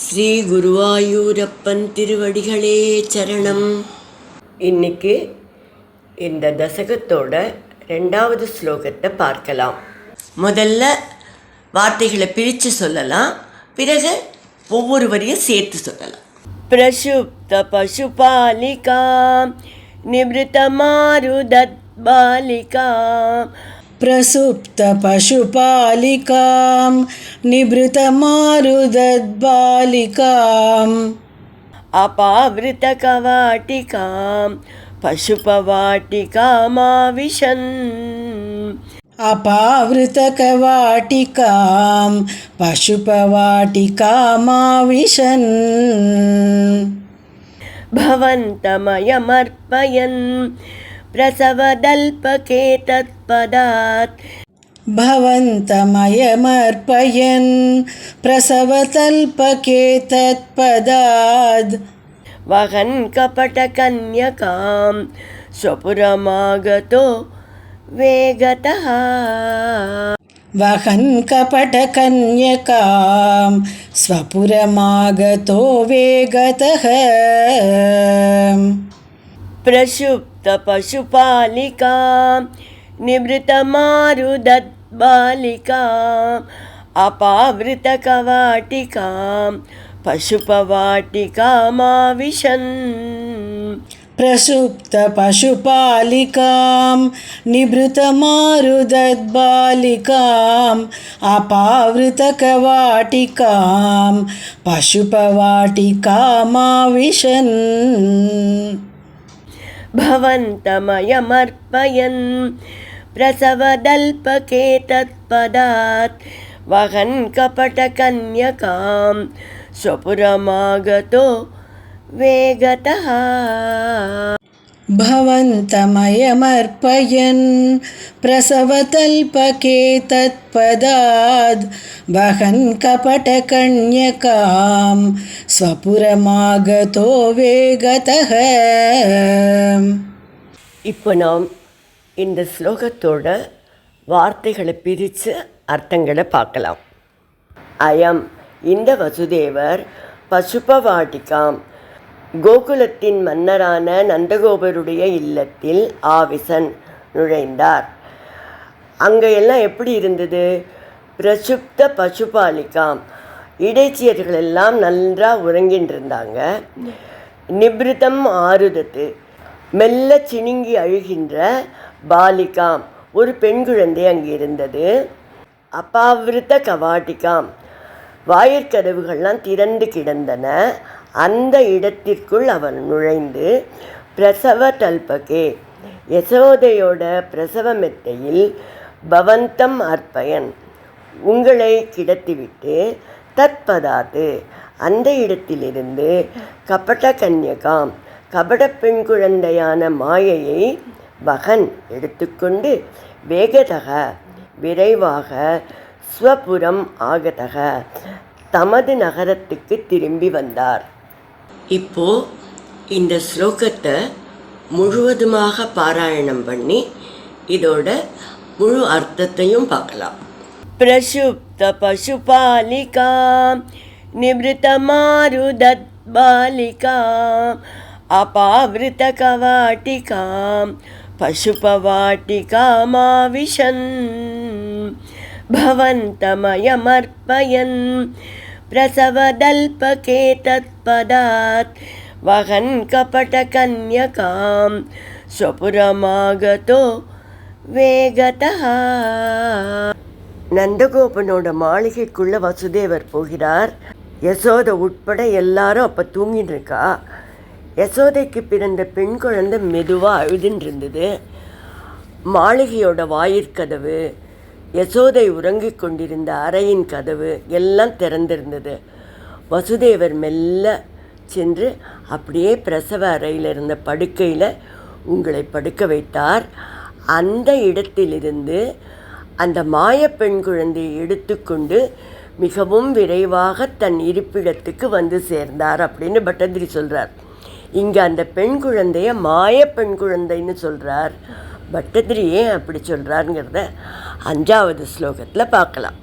ஸ்ரீ குருவாயூரப்பன் திருவடிகளே சரணம். இன்னைக்கு இந்த தசகத்தோட 2வது ஸ்லோகத்தை பார்க்கலாம். முதல்ல வார்த்தைகளை பிரித்து சொல்லலாம், பிறகு ஒவ்வொரு வரியும் சேர்த்து சொல்லலாம். பிரசுப்த பசுபாலிகாம் நிவ்ருதமாருதத் பாலிகாம் प्रसुप्त पशुपालिकां निभृतमारुदद्बालिकाम् अपावृतकवाटिकां पशुपवाटिकामाविशन् अपावृतकवाटिकां पशुपवाटिकामाविशन् भवन्तमयमर्पयन् प्रसवदल्पके तत्पदात् भवन्तमयमर्पयन् प्रसवतल्पके तत्पदाद् वहन् कपटकन्यकां स्वपुरमागतो वेगतः वहन् कपटकन्यकां स्वपुरमागतो वेगतः प्रसुप्त पशुपालिकां निवृतमारुदत् बालिकाम् अपावृतकवाटिकां पशुपवाटिकामाविशन् प्रसुप्त पशुपालिकां निभृतमारुदद्बालिकाम् अपावृतकवाटिकां पशुपवाटिकामाविशन् भवन्तमयमर्पयन् प्रसवदल्पके तत्पदात् वहन् कपटकन्यकां स्वपुरमागतो वेगतः भवन्तमयमर्पयन् प्रसवतल्पके तत्पदाद् वहन् कपटकन्यकां स्वपुरमागतो वेगतः. இப்போ நாம் இந்த ஸ்லோகத்தோட வார்த்தைகளை பிரித்து அர்த்தங்களை பார்க்கலாம். அயம் இந்த வசுதேவர் பசுபவாட்டிகாம் கோகுலத்தின் மன்னரான நந்தகோபருடைய இல்லத்தில் ஆவிசன் நுழைந்தார். அங்கே எல்லாம் எப்படி இருந்தது? பிரசுப்த பசுபாலிகாம், இடைச்சியர்கள் எல்லாம் நன்றாக உறங்கின்னு இருந்தாங்க. நிப்ருதம் ஆருதத்து, மெல்ல சிணுங்கி அழுகின்ற பாலிகாம், ஒரு பெண் குழந்தை அங்கே இருந்தது. அபாவிருத்த கவாட்டிகாம், வாயிற்கதவுகள்லாம் திறந்து கிடந்தன. அந்த இடத்திற்குள் அவன் நுழைந்து பிரசவ தல்பகே, யசோதையோட பிரசவ மெத்தையில் பவந்தம் அர்ப்பயன், உங்களை கிடத்திவிட்டு தத்பதாத்து, அந்த இடத்திலிருந்து கபட கன்யகாம், கபட பெண் குழந்தையான மாயையை வகன் எடுத்துக்கொண்டு வேகதக, விரைவாக ஸ்வபுரம் ஆகதக, தமது நகரத்துக்கு திரும்பி வந்தார். இப்போ இந்த ஸ்லோகத்தை முழுவதுமாக பாராயணம் பண்ணி இதோட முழு அர்த்தத்தையும் பார்க்கலாம். பிரசுப்த பசுபாலிகாம் நிவ்ருதமாருதத் பாலிகாம் அபாவிருத கவாட்டிகாம் பசுபவாட்டிகாமாவிஷன் भवन्तमयमर्पयन् प्रसवदल्पके तत्पदात् वहन् कपटकन्यकां स्वपुरमागतो वेगतः. நந்தகோபனோட மாளிகைக்குள்ளே வசுதேவர் போகிறார். யசோதை உட்பட எல்லாரும் அப்போ தூங்கின்னு இருக்கா. யசோதைக்கு பிறந்த பெண் குழந்தை மெதுவாக அழுதுன்னு இருந்தது. மாளிகையோட வாயிற்கதவு, யசோதை உறங்கிக் கொண்டிருந்த அறையின் கதவு எல்லாம் திறந்திருந்தது. வசுதேவர் மெல்ல சென்று அப்படியே பிரசவ அறையில் இருந்த படுக்கையில் உங்களை படுக்க வைத்தார். அந்த இடத்திலிருந்து அந்த மாய பெண் குழந்தையை எடுத்துக்கொண்டு மிகவும் விரைவாக தன் இருப்பிடத்துக்கு வந்து சேர்ந்தார் அப்படின்னு பட்டதிரி சொல்கிறார். இங்கே அந்த பெண் குழந்தைய மாய பெண் குழந்தைன்னு சொல்கிறார். பட்டதிரி ஏன் அப்படி சொல்கிறாருங்கிறத 5வது ஸ்லோகத்தில் பார்க்கலாம்.